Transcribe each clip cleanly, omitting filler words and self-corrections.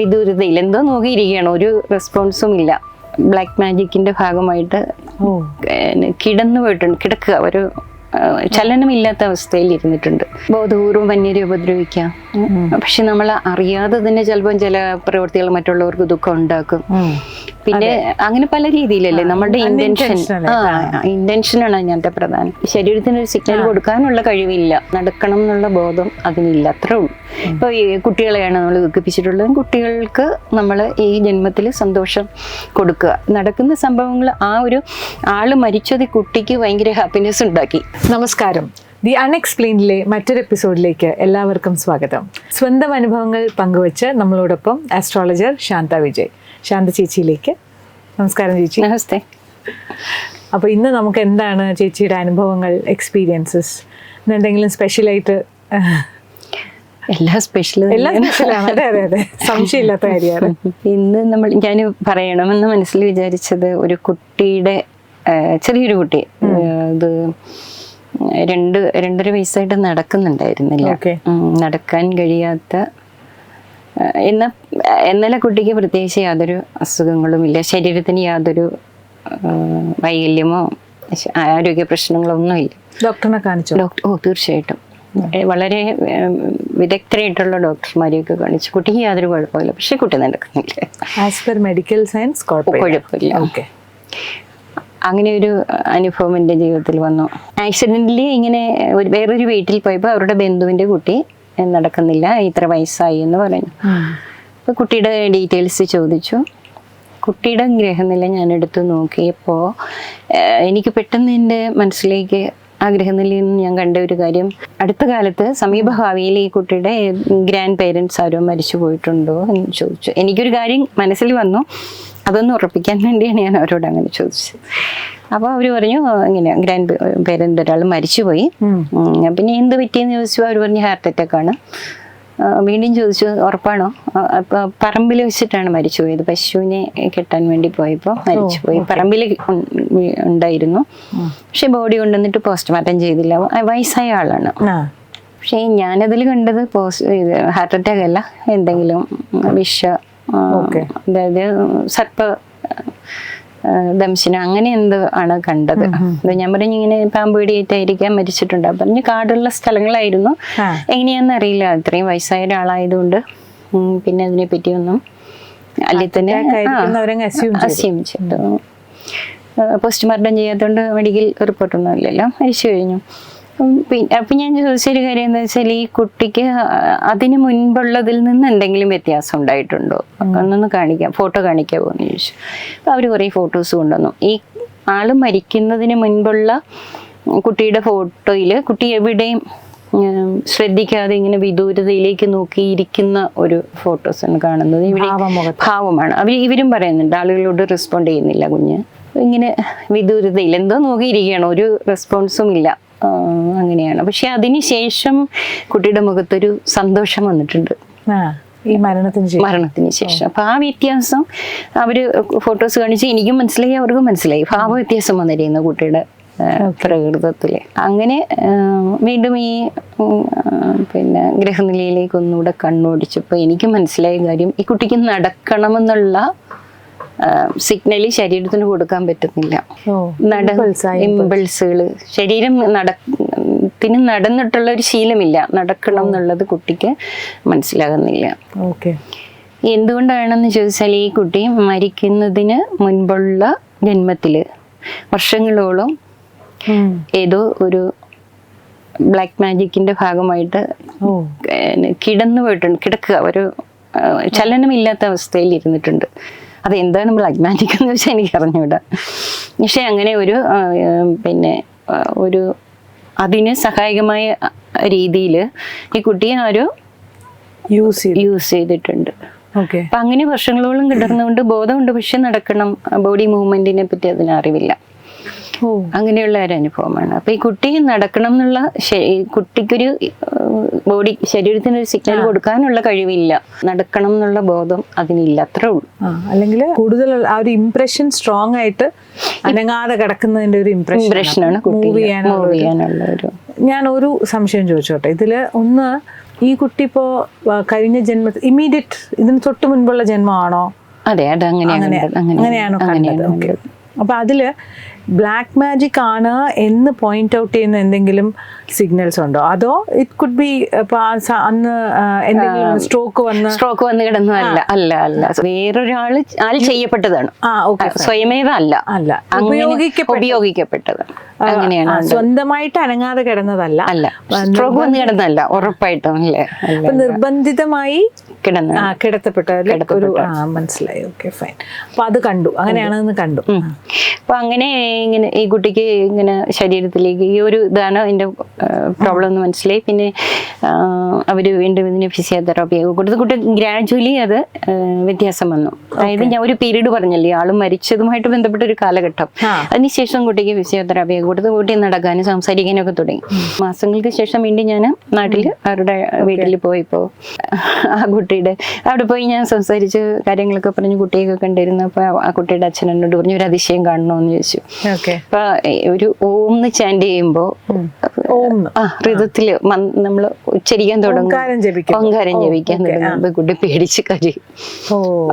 വിദൂരതയിൽ എന്തോ നോക്കിയിരിക്കുകയാണ്, ഒരു റെസ്പോൺസും ഇല്ല. ബ്ലാക്ക് മാജിക്കിന്റെ ഭാഗമായിട്ട് കിടന്നു പോയിട്ടുണ്ട്, കിടക്കുക, ഒരു ചലനമില്ലാത്ത അവസ്ഥയിൽ ഇരുന്നിട്ടുണ്ട്. ബോധപൂർവ്വം വന്യരെ ഉപദ്രവിക്കാം, പക്ഷെ നമ്മൾ അറിയാതെ തന്നെ ചിലപ്പോൾ ചില പ്രവൃത്തികൾ മറ്റുള്ളവർക്ക് ദുഃഖം ഉണ്ടാക്കും. പിന്നെ അങ്ങനെ പല രീതിയിലല്ലേ നമ്മുടെ ഇന്റൻഷനാണ് അതിനകത്തെ പ്രധാനം. ശരീരത്തിന് ഒരു സിഗ്നൽ കൊടുക്കാനുള്ള കഴിവില്ല, നടക്കണം എന്നുള്ള ബോധം അതിനില്ല, അത്രേ ഉള്ളൂ. ഇപ്പൊ ഈ കുട്ടികളെയാണ് നമ്മൾ ദുഃഖിപ്പിച്ചിട്ടുള്ളത്, കുട്ടികൾക്ക് നമ്മൾ ഈ ജന്മത്തിൽ സന്തോഷം കൊടുക്കുക. നടക്കുന്ന സംഭവങ്ങൾ ആ ഒരു ആള് മരിച്ചത് കുട്ടിക്ക് ഭയങ്കര ഹാപ്പിനെസ് ഉണ്ടാക്കി. നമസ്കാരം. ദി അൺഎക്സ്പ്ലെയിൻഡിലെ മറ്റൊരു എപ്പിസോഡിലേക്ക് എല്ലാവർക്കും സ്വാഗതം. സ്വന്തം അനുഭവങ്ങൾ പങ്കുവച്ച് നമ്മളോടൊപ്പം ആസ്ട്രോളജർ ശാന്ത വിജയ്. ശാന്ത ചേച്ചിയിലേക്ക് നമസ്കാരം ചേച്ചി. നമസ്തേ. അപ്പോൾ ഇന്ന് നമുക്ക് എന്താണ് ചേച്ചിയുടെ അനുഭവങ്ങൾ, എക്സ്പീരിയൻസസ്, എന്തെങ്കിലും സ്പെഷ്യലായിട്ട്? എല്ലാം സ്പെഷ്യലാണ്. അതെ അതെ അതെ, സംശയമില്ലാത്ത കാര്യമാണ്. ഇന്ന് ഞാൻ പറയണമെന്ന് മനസ്സിൽ വിചാരിച്ചത് ഒരു കുട്ടിയുടെ, ചെറിയൊരു കുട്ടി, ഇത് 2-2.5 വയസ്സായിട്ട് നടക്കുന്നുണ്ടായിരുന്നില്ല, നടക്കാൻ കഴിയാത്ത. എന്നാലും കുട്ടിക്ക് പ്രത്യേകിച്ച് യാതൊരു അസുഖങ്ങളുമില്ല, ശരീരത്തിന് യാതൊരു വൈകല്യമോ ആരോഗ്യ പ്രശ്നങ്ങളോ ഒന്നുമില്ല. ഡോക്ടറിനെ കാണിച്ചു? തീർച്ചയായിട്ടും വളരെ വിദഗ്ധരായിട്ടുള്ള ഡോക്ടർമാരെയൊക്കെ കാണിച്ചു. കുട്ടിക്ക് യാതൊരു കുഴപ്പമില്ല, പക്ഷെ കുട്ടി നടക്കുന്നില്ല. ആസ് പെർ മെഡിക്കൽ സയൻസ് കുഴപ്പമില്ല. ഓക്കെ. അങ്ങനെ ഒരു അനുഭവം എൻ്റെ ജീവിതത്തിൽ വന്നു. ആക്സിഡൻ്റലി ഇങ്ങനെ വേറൊരു വീട്ടിൽ പോയപ്പോൾ അവരുടെ ബന്ധുവിൻ്റെ കുട്ടി നടക്കുന്നില്ല, ഇത്ര വയസ്സായി എന്ന് പറഞ്ഞു. അപ്പോൾ കുട്ടിയുടെ ഡീറ്റെയിൽസ് ചോദിച്ചു. കുട്ടിയുടെ ഗ്രഹനില ഞാൻ എടുത്ത് നോക്കിയപ്പോൾ എനിക്ക് പെട്ടെന്ന് എൻ്റെ മനസ്സിലേക്ക് ആ ഗ്രഹനിലയിൽ നിന്ന് ഞാൻ കണ്ട ഒരു കാര്യം, അടുത്ത കാലത്ത് സമീപഭാവിയിൽ ഈ കുട്ടിയുടെ ഗ്രാൻഡ് പേരൻസ് ആരോ മരിച്ചു പോയിട്ടുണ്ടോ എന്ന് ചോദിച്ചു. എനിക്കൊരു കാര്യം മനസ്സിൽ വന്നു, അതൊന്ന് ഉറപ്പിക്കാൻ വേണ്ടിയാണ് ഞാൻ അവരോട് അങ്ങനെ ചോദിച്ചത്. അപ്പോൾ അവർ പറഞ്ഞു ഇങ്ങനെ ഗ്രാൻഡ് പേരൻ്റ് ഒരാൾ മരിച്ചുപോയി. പിന്നെ എന്ത് പറ്റിയെന്ന് ചോദിച്ചു. അവർ പറഞ്ഞു ഹാർട്ട് അറ്റാക്കാണ്. വീണ്ടും ചോദിച്ചു ഉറപ്പാണോ? അപ്പോൾ പറമ്പിൽ വെച്ചിട്ടാണ് മരിച്ചുപോയത്, പശുവിനെ കെട്ടാൻ വേണ്ടി പോയപ്പോൾ മരിച്ചുപോയി. പറമ്പിൽ ഉണ്ടായിരുന്നു, പക്ഷെ ബോഡി കൊണ്ടുവന്നിട്ട് പോസ്റ്റ്മോർട്ടം ചെയ്തില്ല. വയസ്സായ ആളാണ്. പക്ഷേ ഞാനതിൽ കണ്ടത് ഹാർട്ട് അറ്റാക്ക് അല്ല, എന്തെങ്കിലും അതായത് സർപ്പ ദംശനം അങ്ങനെ എന്തോ ആണ് കണ്ടത്. ഞാൻ പറഞ്ഞു ഇങ്ങനെ പാമ്പ് കടിയേറ്റായിരിക്കാൻ മരിച്ചിട്ടുണ്ട്. പറഞ്ഞു കാടുള്ള സ്ഥലങ്ങളായിരുന്നു, എങ്ങനെയാണെന്ന് അറിയില്ല, അത്രയും വയസ്സായ ഒരാളായതുകൊണ്ട് പിന്നെ അതിനെ പറ്റിയൊന്നും അല്ലെ തന്നെ അസ്യൂം ചെയ്തു. പോസ്റ്റ്മോർട്ടം ചെയ്യാത്തതുകൊണ്ട് മെഡിക്കൽ റിപ്പോർട്ടൊന്നും ഇല്ലല്ലോ, മരിച്ചു കഴിഞ്ഞു. അപ്പം ഞാൻ ചോദിച്ചൊരു കാര്യം എന്താ വെച്ചാൽ, ഈ കുട്ടിക്ക് അതിന് മുൻപുള്ളതിൽ നിന്ന് എന്തെങ്കിലും വ്യത്യാസം ഉണ്ടായിട്ടുണ്ടോ, ഒന്നൊന്ന് കാണിക്കാം, ഫോട്ടോ കാണിക്കാമോ എന്ന് ചോദിച്ചു. അപ്പോൾ അവർ കുറേ ഫോട്ടോസ് കൊണ്ടുവന്നു. ഈ ആൾ മരിക്കുന്നതിന് മുൻപുള്ള കുട്ടിയുടെ ഫോട്ടോയിൽ കുട്ടി എവിടെയും ശ്രദ്ധിക്കാതെ ഇങ്ങനെ വിദൂരതയിലേക്ക് നോക്കിയിരിക്കുന്ന ഒരു ഫോട്ടോസാണ് കാണുന്നത്. ഇവിടെ ഭാവമാണ്. ഇവരും പറയുന്നുണ്ട് ആളുകളോട് റെസ്പോണ്ട് ചെയ്യുന്നില്ല കുഞ്ഞ്, ഇങ്ങനെ വിദൂരതയിൽ എന്തോ നോക്കിയിരിക്കുകയാണ്, ഒരു റെസ്പോൺസും ഇല്ല. അങ്ങനെയാണ്. പക്ഷെ അതിനുശേഷം കുട്ടിയുടെ മുഖത്തൊരു സന്തോഷം വന്നിട്ടുണ്ട് ഈ മരണത്തിന് ശേഷം. അപ്പൊ ആ വ്യത്യാസം അവര് ഫോട്ടോസ് കാണിച്ച് എനിക്കും മനസ്സിലായി, അവർക്കും മനസ്സിലായി. ഭാവ വ്യത്യാസം വന്നിരിക്കുന്നു കുട്ടിയുടെ പ്രകൃതത്തില്. അങ്ങനെ വീണ്ടും ഈ പിന്നെ ഗ്രഹനിലയിലേക്ക് ഒന്നുകൂടെ കണ്ണോടിച്ചപ്പോൾ എനിക്ക് മനസ്സിലായ കാര്യം, ഈ കുട്ടിക്ക് നടക്കണമെന്നുള്ള സിഗ്നല് ശരീരത്തിന് കൊടുക്കാൻ പറ്റുന്നില്ല. ഇമ്പൾസുകള് ശരീരം നടന്നിട്ടുള്ള ഒരു ശീലമില്ല, നടക്കണം എന്നുള്ളത് കുട്ടിക്ക് മനസ്സിലാകുന്നില്ല. എന്തുകൊണ്ടാണെന്ന് ചോദിച്ചാൽ, ഈ കുട്ടി മരിക്കുന്നതിന് മുൻപുള്ള ജന്മത്തില് വർഷങ്ങളോളം ഏതോ ഒരു ബ്ലാക്ക് മാജിക്കിന്റെ ഭാഗമായിട്ട് കിടന്നു പോയിട്ടുണ്ട്, കിടക്കുക, ഒരു ചലനമില്ലാത്ത അവസ്ഥയിൽ ഇരുന്നിട്ടുണ്ട്. അതെന്താണ് ബ്ലാക്ക് മാജിക് എന്ന് വെച്ചാൽ എനിക്ക് അറിഞ്ഞുകൂടാ. പക്ഷെ അങ്ങനെ പിന്നെ അതിന് സഹായകമായ രീതിയിൽ ഈ കുട്ടിയെ ആരോ യൂസ് ചെയ്തിട്ടുണ്ട്. അപ്പൊ അങ്ങനെ വർഷങ്ങളോളം കിടന്നുകൊണ്ട് ബോധമുണ്ട്, പക്ഷെ നടക്കണം, ബോഡി മൂവ്മെന്റിനെ പറ്റി അതിന് അറിവില്ല. അങ്ങനെയുള്ള ഒരു അനുഭവമാണ്. അപ്പൊ ഈ കുട്ടി നടക്കണം എന്നുള്ള, കുട്ടിക്കൊരു ബോഡി ശരീരത്തിനൊരു സിഗ്നൽ കൊടുക്കാനുള്ള കഴിവില്ല, നടക്കണം എന്നുള്ള ബോധം അതിനില്ല, അത്രേ ഉള്ളൂ. അല്ലെങ്കിൽ കൂടുതൽ ആ ഒരു ഇംപ്രഷൻ സ്ട്രോങ് ആയിട്ട് അനങ്ങാതെ കിടക്കുന്നതിന്റെ ഒരു ഇംപ്രഷനാണ് മൂവ് ചെയ്യാനുള്ള ഒരു. ഞാൻ ഒരു സംശയം ചോദിച്ചോട്ടെ, ഇതില് ഒന്ന് ഈ കുട്ടി ഇപ്പോ കഴിഞ്ഞ ജന്മത്തിൽ ഇമ്മീഡിയറ്റ് ഇതിന് തൊട്ട് മുൻപുള്ള ജന്മമാണോ? അതെ, അത് അങ്ങനെയാണോ കണ്ടത്? ഓക്കെ. അപ്പൊ അതില് ബ്ലാക്ക് മാജിക് ആണ് എന്ന് പോയിന്റ് ഔട്ട് ചെയ്യുന്ന എന്തെങ്കിലും സിഗ്നൽസ് ഉണ്ടോ? അതോ ഇറ്റ് കുഡ് ബി അന്ന് എന്തെങ്കിലും സ്ട്രോക്ക് വന്ന് കിടന്നതല്ല? അല്ല, വേറൊരാള് ചെയ്യപ്പെട്ടതാണ്. സ്വയമേവ അല്ല, ഉപയോഗിക്കപ്പെട്ടത്. അങ്ങനെയാണ്. സ്വന്തമായിട്ട് അനങ്ങാതെ കിടന്നതല്ല. സ്ട്രോക്ക് വന്ന് കിടന്നല്ല, ഉറപ്പായിട്ടും. നിർബന്ധിതമായി കിടത്തപ്പെട്ട ഒരു മനസ്സിലായി. Okay, fine. അപ്പൊ അത് കണ്ടു, അങ്ങനെയാണെന്ന് കണ്ടു. അപ്പൊ അങ്ങനെ ഇങ്ങനെ ഈ കുട്ടിക്ക് ഇങ്ങനെ ശരീരത്തിലേക്ക് ഈ ഒരു ഇതാണ് അതിന്റെ പ്രോബ്ലം എന്ന് മനസ്സിലായി. പിന്നെ അവര് വീണ്ടും ഇതിന് ഫിസിയോതെറാപ്പി കൊടുത്ത് കുട്ടി ഗ്രാജുവലി അത് വ്യത്യാസം വന്നു. അതായത് ഞാൻ ഒരു പീരീഡ് പറഞ്ഞല്ലേ, ആള് മരിച്ചതുമായിട്ട് ബന്ധപ്പെട്ട ഒരു കാലഘട്ടം. അതിനുശേഷം കുട്ടിക്ക് ഫിസിയോതെറാപ്പി കൊടുത്ത് കുട്ടി നടക്കാനും സംസാരിക്കാനും ഒക്കെ തുടങ്ങി. മാസങ്ങൾക്ക് ശേഷം വീണ്ടും ഞാൻ നാട്ടില് അവരുടെ വീട്ടിൽ പോയപ്പോ ആ കുട്ടിയുടെ അവിടെ പോയി ഞാൻ സംസാരിച്ച് കാര്യങ്ങളൊക്കെ പറഞ്ഞ് കുട്ടിയൊക്കെ കണ്ടിരുന്നപ്പോ ആ കുട്ടിയുടെ അച്ഛൻ എന്നോട് പറഞ്ഞു ഒരു അതിശയം കാണണോന്ന് ചോദിച്ചു. അപ്പൊ ഒരു ഓംന്ന് ചാൻഡ് ചെയ്യുമ്പോ ഋതത്തില് നമ്മള് ഉച്ചരിക്കാൻ തുടങ്ങും, ഓങ്കാരം ജപിക്കാൻ തുടങ്ങുമ്പോ കുട്ടി പേടിച്ച് കരയും.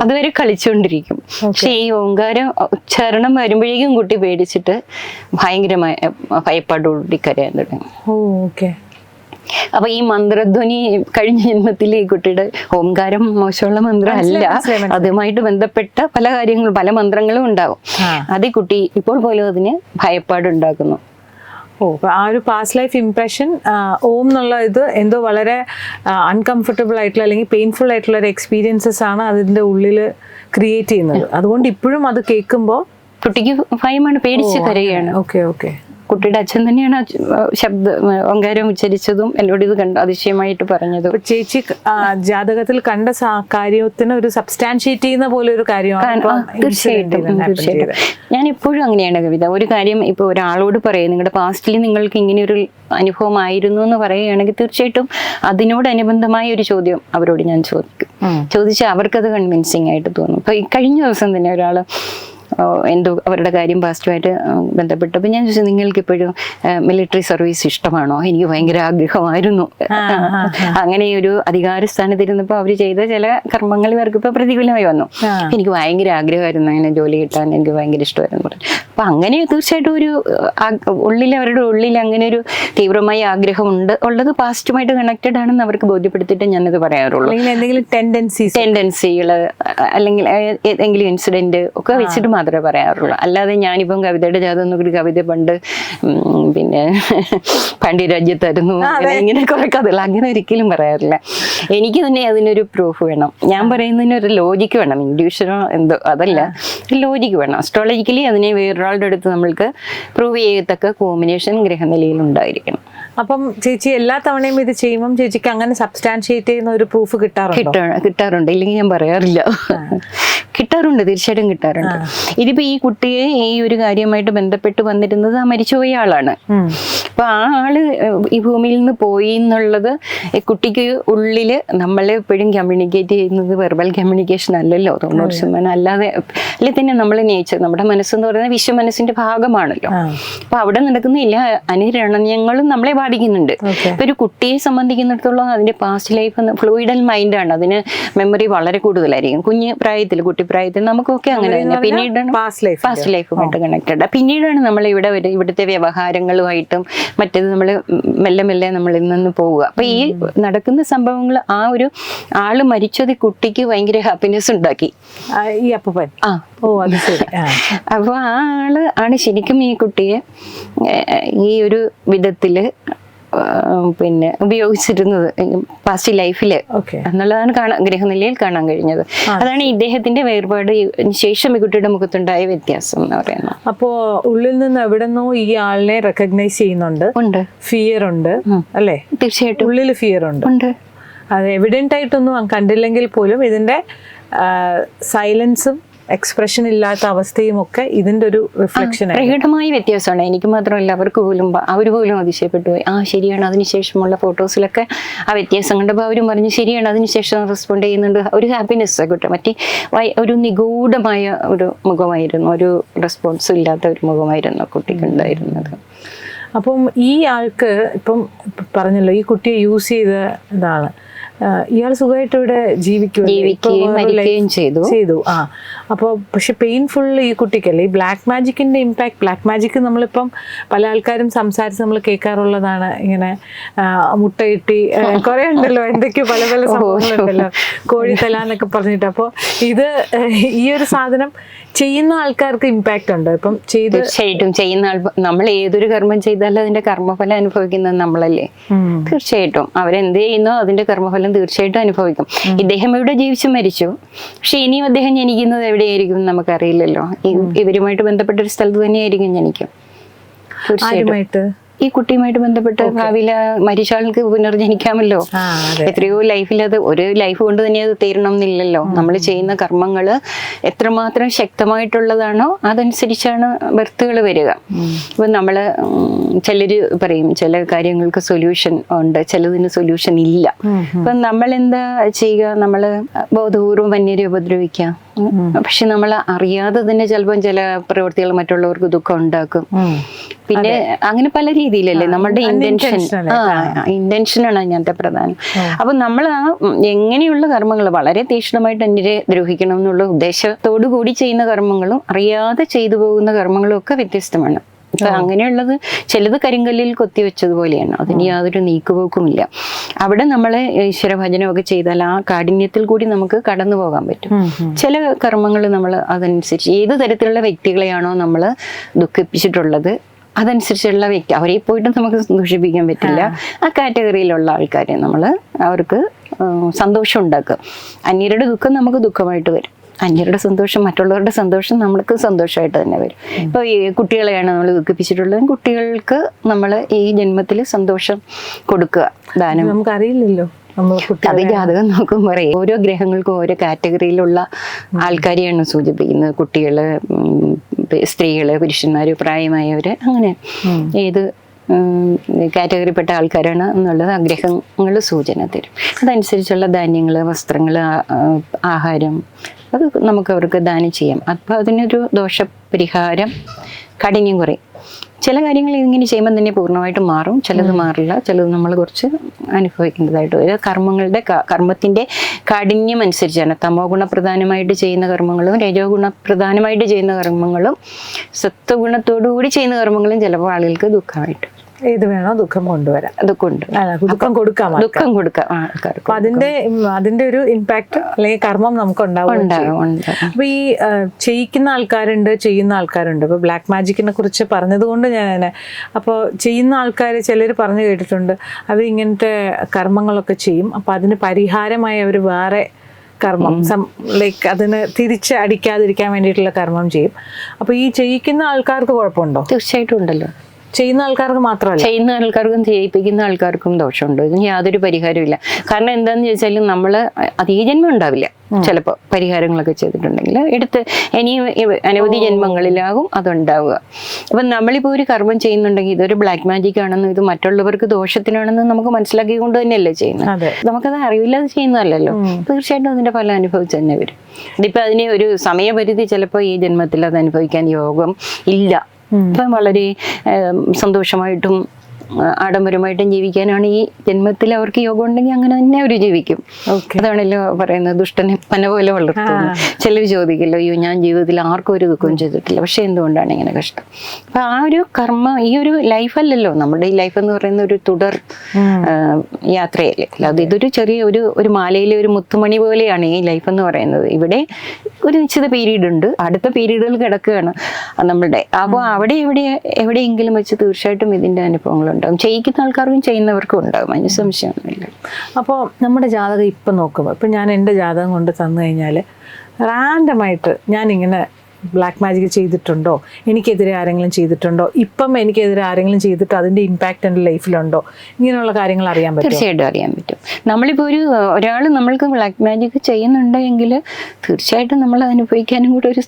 അതുവരെ കളിച്ചുകൊണ്ടിരിക്കും. പക്ഷെ ഈ ഓങ്കാരം ഉച്ചാരണം വരുമ്പോഴേക്കും കുട്ടി പേടിച്ചിട്ട് ഭയങ്കരമായ ഭയപ്പാടോടുകൂടി കരയാൻ തുടങ്ങി. അപ്പൊ ഈ മന്ത്രധ്വനി കഴിഞ്ഞ ജന്മത്തിൽ ഈ കുട്ടിയുടെ ഓംകാരം മോശമുള്ള മന്ത്രം അല്ല, അതുമായിട്ട് ബന്ധപ്പെട്ട പല കാര്യങ്ങളും പല മന്ത്രങ്ങളും ഉണ്ടാകും. അത് കുട്ടി ഇപ്പോൾ പോലും അതിന് ഭയപ്പാടുണ്ടാക്കുന്നു. ആ ഒരു പാസ്റ്റ് ലൈഫ് ഇംപ്രഷൻ ഓം എന്നുള്ള ഇത് എന്തോ വളരെ അൺകംഫർട്ടബിൾ ആയിട്ടുള്ള അല്ലെങ്കിൽ പെയിൻഫുൾ ആയിട്ടുള്ള ഒരു എക്സ്പീരിയൻസസ് ആണ് അതിന്റെ ഉള്ളിൽ ക്രിയേറ്റ് ചെയ്യുന്നത്. അതുകൊണ്ട് ഇപ്പോഴും അത് കേൾക്കുമ്പോൾ കുട്ടിക്ക് ഭയമാണ്, പേടിച്ച് കരയാണ്. ഓക്കെ. കുട്ടിയുടെ അച്ഛൻ തന്നെയാണ് ഓങ്കാരം ഉച്ചരിച്ചതും എന്നോട് ഇത് കണ്ട് അതിശയമായിട്ട് പറഞ്ഞതും. ചേച്ചി ജാതകത്തിൽ കണ്ട കാര്യത്തിന് ഒരു സബ്സ്റ്റാൻഷിയേറ്റ് ചെയ്യുന്ന പോലെ ഒരു കാര്യമാണ്. തീർച്ചയായിട്ടും. ഞാൻ എപ്പോഴും അങ്ങനെയാണ് കവിത. ഒരു കാര്യം ഇപ്പൊ ഒരാളോട് പറയും നിങ്ങളുടെ പാസ്റ്റിൽ നിങ്ങൾക്ക് ഇങ്ങനെ ഒരു അനുഭവം ആയിരുന്നു എന്ന് പറയുകയാണെങ്കിൽ തീർച്ചയായിട്ടും അതിനോടനുബന്ധമായ ഒരു ചോദ്യം അവരോട് ഞാൻ ചോദിച്ചാൽ അവർക്കത് കൺവിൻസിങ് ആയിട്ട് തോന്നും. ഇപ്പൊ കഴിഞ്ഞ ദിവസം തന്നെ ഒരാള് എന്തോ അവരുടെ കാര്യം പാസ്റ്റുമായിട്ട് ബന്ധപ്പെട്ടപ്പോൾ ഞാൻ ചോദിച്ചു നിങ്ങൾക്ക് ഇപ്പോഴും മിലിറ്ററി സർവീസ് ഇഷ്ടമാണോ? എനിക്ക് ഭയങ്കര ആഗ്രഹമായിരുന്നു. അങ്ങനെ ഒരു അധികാര സ്ഥാനത്തിരുന്നപ്പോൾ അവർ ചെയ്ത ചില കർമ്മങ്ങൾ ഇവർക്ക് ഇപ്പൊ പ്രതികൂലമായി വന്നു. എനിക്ക് ഭയങ്കര ആഗ്രഹമായിരുന്നു അങ്ങനെ ജോലി കിട്ടാൻ, എനിക്ക് ഭയങ്കര ഇഷ്ടമായിരുന്നു പറഞ്ഞു. അപ്പൊ അങ്ങനെ തീർച്ചയായിട്ടും ഒരു അവരുടെ ഉള്ളിൽ അങ്ങനെ ഒരു തീവ്രമായ ആഗ്രഹം ഉള്ളത് പാസ്റ്റുമായിട്ട് കണക്റ്റഡ് ആണെന്ന് അവർക്ക് ബോധ്യപ്പെടുത്തിയിട്ട് ഞാനത് പറയാറുള്ളൂ. എന്തെങ്കിലും ടെൻഡൻസികൾ അല്ലെങ്കിൽ ഏതെങ്കിലും ഇൻസിഡന്റ് ഒക്കെ വെച്ചിട്ട് മാത്രമേ പറയാറുള്ളൂ. അല്ലാതെ ഞാനിപ്പം കവിതയുടെ ജാതകം നോക്കി കവിത പണ്ട് പിന്നെ പാണ്ഡ്യരാജ്യത്തായിരുന്നു ഇങ്ങനെ കുറെ കഥകൾ അങ്ങനെ ഒരിക്കലും പറയാറില്ല. എനിക്ക് തന്നെ അതിനൊരു പ്രൂഫ് വേണം. ഞാൻ പറയുന്നതിന് ഒരു ലോജിക്ക് വേണം. ഇൻഡ്യൂഷനോ എന്തോ അതല്ല, ലോജിക്ക് വേണം. അസ്ട്രോളജിക്കലി അതിനെ വേറൊരാളുടെ അടുത്ത് നമ്മൾക്ക് പ്രൂവ് ചെയ്യത്തക്ക കോമ്പിനേഷൻ ഗ്രഹനിലയിൽ ഉണ്ടായിരിക്കണം. അപ്പം ചേച്ചി എല്ലാ തവണയും ഇത് ചെയ്യുമ്പോൾ ചേച്ചിക്ക് അങ്ങനെ സബ്സ്റ്റാൻഷിയേറ്റ് ചെയ്യുന്ന ഒരു പ്രൂഫ് കിട്ടാറുണ്ട്. ഇല്ലെങ്കിൽ ഞാൻ പറയാറില്ല. കിട്ടാറുണ്ട്, തീർച്ചയായിട്ടും കിട്ടാറുണ്ട്. ഇതിപ്പോ ഈ കുട്ടിയെ ഈ ഒരു കാര്യമായിട്ട് ബന്ധപ്പെട്ട് വന്നിരുന്നത് ആ മരിച്ചുപോയ ആളാണ്. അപ്പൊ ആ ആള് ഈ ഭൂമിയിൽ നിന്ന് പോയി എന്നുള്ളത് കുട്ടിക്ക് ഉള്ളില് നമ്മളെ എപ്പോഴും കമ്മ്യൂണിക്കേറ്റ് ചെയ്യുന്നത് വെർബൽ കമ്മ്യൂണിക്കേഷൻ അല്ലല്ലോ 90%. അല്ലാതെ അല്ലെ തന്നെ നമ്മളെ നേച്ചർ, നമ്മുടെ മനസ്സെന്ന് പറയുന്നത് വിശ്വമനസ്സിന്റെ ഭാഗമാണല്ലോ. അപ്പൊ അവിടെ നടക്കുന്ന എല്ലാ അനുരണനങ്ങളും നമ്മളെ ബാധിക്കുന്നുണ്ട്. ഇപ്പൊ ഒരു കുട്ടിയെ സംബന്ധിക്കുന്നിടത്തോളം അതിന്റെ പാസ്റ്റ് ലൈഫ് ഫ്ലൂയിഡൽ മൈൻഡാണ്, അതിന് മെമ്മറി വളരെ കൂടുതലായിരിക്കും. കുഞ്ഞു പ്രായത്തിൽ കുട്ടിപ്രായത്തിൽ നമുക്കൊക്കെ അങ്ങനെ തന്നെ. പിന്നീടാണ് പാസ്റ്റ് ലൈഫുമായിട്ട് കണക്റ്റഡ്. പിന്നീടാണ് നമ്മൾ ഇവിടുത്തെ വ്യവഹാരങ്ങളുമായിട്ടും മറ്റേത് നമ്മൾ മെല്ലെ മെല്ലെ നമ്മളിൽ നിന്ന് പോവുക. അപ്പൊ ഈ നടക്കുന്ന സംഭവങ്ങൾ ആ ഒരു ആള് മരിച്ചത് കുട്ടിക്ക് ഭയങ്കര ഹാപ്പിനെസ് ഉണ്ടാക്കി. ഈ അപ്പൂപ്പൻ അപ്പൊ ആ ആള് ആണ് ശരിക്കും ഈ കുട്ടിയെ ഈ ഒരു വിധത്തില് പിന്നെ ഉപയോഗിച്ചിരുന്നത് പാസ്റ്റ് ലൈഫില് എന്നുള്ളതാണ് ഗ്രഹനിലയിൽ കാണാൻ കഴിഞ്ഞത്. അതാണ് ഇദ്ദേഹത്തിന്റെ വേർപാട് ശേഷം ഈ കുട്ടിയുടെ മുഖത്തുണ്ടായ വ്യത്യാസം എന്ന് പറയുന്നത്. അപ്പോ ഉള്ളിൽ നിന്ന് എവിടെന്നോ ഈ ആളിനെ റെക്കഗ്നൈസ് ചെയ്യുന്നുണ്ട്. ഫിയർ ഉണ്ട് അല്ലേ? തീർച്ചയായിട്ടും ഉള്ളിൽ ഫിയർ ഉണ്ട്. അത് എവിഡന്റ് ആയിട്ടൊന്നും കണ്ടില്ലെങ്കിൽ പോലും ഇതിന്റെ സൈലൻസും എക്സ്പ്രഷൻ ഇല്ലാത്ത അവസ്ഥയും ഒക്കെ ഇതിന്റെ ഒരു റിഫ്ലക്ഷൻ പ്രകടമായ വ്യത്യാസമാണ്. എനിക്ക് മാത്രമല്ല അവർ പോലും അതിശയപ്പെട്ടു പോയി. ശരിയാണ്. അതിനുശേഷമുള്ള ഫോട്ടോസിലൊക്കെ ആ വ്യത്യാസം കണ്ടപ്പോൾ അവരും പറഞ്ഞു ശരിയാണ്, അതിനുശേഷം റെസ്പോണ്ട് ചെയ്യുന്നുണ്ട്. ഒരു ഹാപ്പിനെസ് കിട്ടും. മറ്റേ ഒരു നിഗൂഢമായ ഒരു മുഖമായിരുന്നു, ഒരു റെസ്പോൺസ് ഇല്ലാത്ത ഒരു മുഖമായിരുന്നു കുട്ടിക്ക് ഉണ്ടായിരുന്നത്. അപ്പം ഈ ആൾക്ക് ഇപ്പം പറഞ്ഞല്ലോ ഈ കുട്ടിയെ യൂസ് ചെയ്ത ഇതാണ്, ഇയാൾ സുഖമായിട്ട് ഇവിടെ ജീവിക്കുകയും മരിക്കുകയും ചെയ്തു. അപ്പോൾ പക്ഷെ പെയിൻഫുൾ ഈ കുട്ടിക്കല്ലേ. ഈ ബ്ലാക്ക് മാജിക്കിന്റെ ഇമ്പാക്ട്, ബ്ലാക്ക് മാജിക് നമ്മളിപ്പം പല ആൾക്കാരും സംസാരിച്ച് നമ്മൾ കേൾക്കാറുള്ളതാണ്. ഇങ്ങനെ മുട്ടയിട്ടി കുറെ ഉണ്ടല്ലോ, എന്തൊക്കെയോ പല പല സംഭവങ്ങളുണ്ടല്ലോ, കോഴിത്തല എന്നൊക്കെ പറഞ്ഞിട്ട്. അപ്പോൾ ഇത് ഈ ഒരു സാധനം ചെയ്യുന്ന ആൾക്കാർക്ക് ഇമ്പാക്റ്റ് ഉണ്ട്. ഇപ്പം തീർച്ചയായിട്ടും ചെയ്യുന്ന ആൾ, നമ്മൾ ഏതൊരു കർമ്മം ചെയ്താലും അതിന്റെ കർമ്മഫലം അനുഭവിക്കുന്നത് നമ്മളല്ലേ. തീർച്ചയായിട്ടും അവരെന്ത് ചെയ്യുന്നോ അതിന്റെ കർമ്മഫലം തീർച്ചയായിട്ടും അനുഭവിക്കും. ഇദ്ദേഹം ഇവിടെ ജീവിച്ചു മരിച്ചു, പക്ഷെ ഇനിയും അദ്ദേഹം ജനിക്കുന്നത് എവിടെയായിരിക്കും നമുക്കറിയില്ലല്ലോ. ഇവരുമായിട്ട് ബന്ധപ്പെട്ട ഒരു സ്ഥലത്ത് തന്നെയായിരിക്കും ജനിക്കും തീർച്ചയായിട്ടും. ഈ കുട്ടിയുമായിട്ട് ബന്ധപ്പെട്ട് ഭാവിയിൽ മരിച്ച ആൾക്ക് പുനർജനിക്കാമല്ലോ. എത്രയോ ലൈഫിൽ അത് ഒരു ലൈഫ് കൊണ്ട് തന്നെ അത് തീരണം എന്നില്ലല്ലോ. നമ്മൾ ചെയ്യുന്ന കർമ്മങ്ങൾ എത്രമാത്രം ശക്തമായിട്ടുള്ളതാണോ അതനുസരിച്ചാണ് ബർത്തുകൾ വരിക. ഇപ്പം നമ്മൾ ചിലര് പറയും ചില കാര്യങ്ങൾക്ക് സൊല്യൂഷൻ ഉണ്ട്, ചിലതിന് സൊല്യൂഷൻ ഇല്ല. അപ്പം നമ്മൾ എന്താ ചെയ്യുക, നമ്മൾ ബോധപൂർവം വന്യരെ ഉപദ്രവിക്കാം, പക്ഷെ നമ്മൾ അറിയാതെ തന്നെ ചിലപ്പം ചില പ്രവൃത്തികൾ മറ്റുള്ളവർക്ക് ദുഃഖം ഉണ്ടാക്കും. പിന്നെ അങ്ങനെ പല രീതിയിലല്ലേ നമ്മുടെ ഇന്റൻഷനാണ് അതിനകത്തെ പ്രധാനം. അപ്പൊ നമ്മൾ ആ എങ്ങനെയുള്ള കർമ്മങ്ങൾ വളരെ തീക്ഷ്ണമായിട്ട് അന്യരെ ദ്രോഹിക്കണം എന്നുള്ള ഉദ്ദേശത്തോടു കൂടി ചെയ്യുന്ന കർമ്മങ്ങളും അറിയാതെ ചെയ്തു പോകുന്ന കർമ്മങ്ങളും ഒക്കെ വ്യത്യസ്തമാണ്. ഇപ്പൊ അങ്ങനെയുള്ളത് ചിലത് കരിങ്കല്ലിൽ കൊത്തിവെച്ചതുപോലെയാണ്, അതിന് യാതൊരു നീക്കുപോക്കുമില്ല. അവിടെ നമ്മള് ഈശ്വരഭജനമൊക്കെ ചെയ്താൽ ആ കാഠിന്യത്തിൽ കൂടി നമുക്ക് കടന്നു പോകാൻ പറ്റും. ചില കർമ്മങ്ങൾ നമ്മൾ അതനുസരിച്ച് ഏത് തരത്തിലുള്ള വ്യക്തികളെയാണോ നമ്മൾ ദുഃഖിപ്പിച്ചിട്ടുള്ളത് അതനുസരിച്ചുള്ള വ്യക്തി, അവരെ പോയിട്ട് നമുക്ക് സന്തോഷിപ്പിക്കാൻ പറ്റില്ല. ആ കാറ്റഗറിയിലുള്ള ആൾക്കാരെ നമ്മൾ അവർക്ക് സന്തോഷം ഉണ്ടാക്കുക. അന്യരുടെ ദുഃഖം നമുക്ക് ദുഃഖമായിട്ട് വരും, അന്യരുടെ സന്തോഷം മറ്റുള്ളവരുടെ സന്തോഷം നമ്മൾക്ക് സന്തോഷമായിട്ട് തന്നെ വരും. ഇപ്പോൾ ഈ കുട്ടികളെയാണ് നമ്മൾ ദുഃഖിപ്പിച്ചിട്ടുള്ളത്, കുട്ടികൾക്ക് നമ്മൾ ഈ ജന്മത്തിൽ സന്തോഷം കൊടുക്കുക, ദാനം. നമുക്കറിയില്ലല്ലോ, അത് ജാതകം നോക്കുമ്പോൾ പറയും ഓരോ ഗ്രഹങ്ങൾക്കും ഓരോ കാറ്റഗറിയിലുള്ള ആൾക്കാരെയാണ് സൂചിപ്പിക്കുന്നത്. കുട്ടികള്, സ്ത്രീകള്, പുരുഷന്മാര്, പ്രായമായവര്, അങ്ങനെ ഏത് കാറ്റഗറിപ്പെട്ട ആൾക്കാരാണ് എന്നുള്ളത് ഗ്രഹങ്ങൾ സൂചന തരും. അതനുസരിച്ചുള്ള ധാന്യങ്ങൾ, വസ്ത്രങ്ങൾ, ആഹാരം അത് നമുക്ക് അവർക്ക് ദാനം ചെയ്യാം. അപ്പോൾ അതിനൊരു ദോഷപരിഹാരം, കാഠിന്യം കുറയും. ചില കാര്യങ്ങൾ ഇങ്ങനെ ചെയ്യുമ്പോൾ തന്നെ പൂർണ്ണമായിട്ട് മാറും, ചിലത് മാറില്ല, ചിലത് നമ്മൾ കുറച്ച് അനുഭവിക്കേണ്ടതായിട്ട് വരും. കർമ്മത്തിന്റെ കാഠിന്യം അനുസരിച്ചാണ് തമോ ഗുണപ്രധാനമായിട്ട് ചെയ്യുന്ന കർമ്മങ്ങളും രജോ ഗുണപ്രധാനമായിട്ട് ചെയ്യുന്ന കർമ്മങ്ങളും സത്വഗുണത്തോടു കൂടി ചെയ്യുന്ന കർമ്മങ്ങളും ചിലപ്പോൾ ആളുകൾക്ക് ദുഃഖമായിട്ട് ഏത് വേണോ ദുഃഖം കൊണ്ടുവരാം, ദുഃഖം കൊടുക്കാം ആൾക്കാർക്ക്. അതിന്റെ ഒരു ഇമ്പാക്ട് അല്ലെങ്കിൽ കർമ്മം നമുക്ക് ഉണ്ടാവും. അപ്പൊ ഈ ചെയ്യിക്കുന്ന ആൾക്കാരുണ്ട്, ചെയ്യുന്ന ആൾക്കാരുണ്ട്. ഇപ്പൊ ബ്ലാക്ക് മാജിക്കിനെ കുറിച്ച് പറഞ്ഞത് കൊണ്ട് ഞാൻ അപ്പോൾ ചെയ്യുന്ന ആൾക്കാർ ചിലർ പറഞ്ഞു കേട്ടിട്ടുണ്ട് അവർ ഇങ്ങനത്തെ കർമ്മങ്ങളൊക്കെ ചെയ്യും, അപ്പൊ അതിന് പരിഹാരമായി അവർ വേറെ കർമ്മം ലൈക്ക് അതിന് തിരിച്ച് അടിക്കാതിരിക്കാൻ വേണ്ടിയിട്ടുള്ള കർമ്മം ചെയ്യും. അപ്പൊ ഈ ചെയ്യിക്കുന്ന ആൾക്കാർക്ക് കുഴപ്പമുണ്ടോ? തീർച്ചയായിട്ടും ഉണ്ടല്ലോ. ചെയ്യുന്ന ആൾക്കാർക്ക് മാത്രമല്ല, ചെയ്യുന്ന ആൾക്കാർക്കും ചെയ്യിപ്പിക്കുന്ന ആൾക്കാർക്കും ദോഷമുണ്ട്. ഇതിന് യാതൊരു പരിഹാരമില്ല. കാരണം എന്താന്ന് ചോദിച്ചാൽ നമ്മള് അധിക ജന്മം ഉണ്ടാവില്ല. ചിലപ്പോൾ പരിഹാരങ്ങളൊക്കെ ചെയ്തിട്ടുണ്ടെങ്കിൽ എടുത്ത് ഇനിയും അനവധി ജന്മങ്ങളിലാകും അതുണ്ടാവുക. അപ്പം നമ്മളിപ്പോൾ ഒരു കർമ്മം ചെയ്യുന്നുണ്ടെങ്കിൽ ഇതൊരു ബ്ലാക്ക് മാജിക് ആണെന്നും ഇത് മറ്റുള്ളവർക്ക് ദോഷത്തിനാണെന്നും നമുക്ക് മനസ്സിലാക്കിക്കൊണ്ട് തന്നെയല്ലേ ചെയ്യുന്നത്. നമുക്കത് അറിവില്ലാതെ ചെയ്യുന്നതല്ലല്ലോ. തീർച്ചയായിട്ടും അതിന്റെ ഫലം അനുഭവിച്ച് തന്നെ വരും. ഇതിപ്പോൾ അതിന് ഒരു സമയപരിധി ചിലപ്പോൾ ഈ ജന്മത്തിൽ അത് അനുഭവിക്കാൻ യോഗം ഇല്ല. ഇപ്പം വളരെ സന്തോഷമായിട്ടും ആഡംബരമായിട്ടും ജീവിക്കാനാണ് ഈ ജന്മത്തിൽ അവർക്ക് യോഗം ഉണ്ടെങ്കിൽ അങ്ങനെ തന്നെ അവർ ജീവിക്കും. അതാണല്ലോ പറയുന്നത്, ദുഷ്ടനെ പന പോലെ വളർത്തുന്നു. ചിലർ ചോദിക്കല്ലോ, അയ്യോ ഞാൻ ജീവിതത്തിൽ ആർക്കും ഒരു ദുഃഖവും ചെയ്തിട്ടില്ല, പക്ഷെ എന്തുകൊണ്ടാണ് ഇങ്ങനെ കഷ്ടം? അപ്പൊ ആ ഒരു കർമ്മ ഈ ഒരു ലൈഫല്ലല്ലോ നമ്മുടെ ഈ ലൈഫ് എന്ന് പറയുന്ന ഒരു തുടർ യാത്രയല്ലേ. അല്ലാതെ ഇതൊരു ചെറിയ ഒരു മാലയിലെ ഒരു മുത്തുമണി പോലെയാണ് ഈ ലൈഫ് എന്ന് പറയുന്നത്. ഇവിടെ ഒരു നിശ്ചിത പീരീഡ് ഉണ്ട്, അടുത്ത പീരീഡുകൾ കിടക്കുകയാണ് നമ്മളുടെ. അപ്പോൾ എവിടെയെങ്കിലും വെച്ച് തീർച്ചയായിട്ടും ഇതിന്റെ അനുഭവങ്ങൾ ഉണ്ടാവും. ചെയ്യിക്കുന്ന ആൾക്കാർക്കും ചെയ്യുന്നവർക്കും ഉണ്ടാകും, അതിന് സംശയമൊന്നുമില്ല. അപ്പോൾ നമ്മുടെ ജാതകം ഇപ്പം നോക്കുമ്പോൾ, ഇപ്പം ഞാൻ എൻ്റെ ജാതകം കൊണ്ട് തന്നു കഴിഞ്ഞാൽ റാൻഡമായിട്ട് ഞാനിങ്ങനെ ബ്ലാക്ക് മാജിക് ചെയ്തിട്ടുണ്ടോ, എനിക്കെതിരെ ആരെങ്കിലും ചെയ്തിട്ടുണ്ടോ, ഇപ്പം എനിക്കെതിരെ ആരെങ്കിലും ചെയ്തിട്ട് അതിൻ്റെ ഇമ്പാക്റ്റ് എൻ്റെ ലൈഫിലുണ്ടോ, ഇങ്ങനെയുള്ള കാര്യങ്ങൾ അറിയാൻ പറ്റും. തീർച്ചയായിട്ടും അറിയാൻ പറ്റും. നമ്മളിപ്പോൾ ഒരാൾ നമ്മൾക്ക് ബ്ലാക്ക് മാജിക് ചെയ്യുന്നുണ്ടെങ്കിൽ തീർച്ചയായിട്ടും നമ്മൾ അനുഭവിക്കാനും കൂടെ ഒരു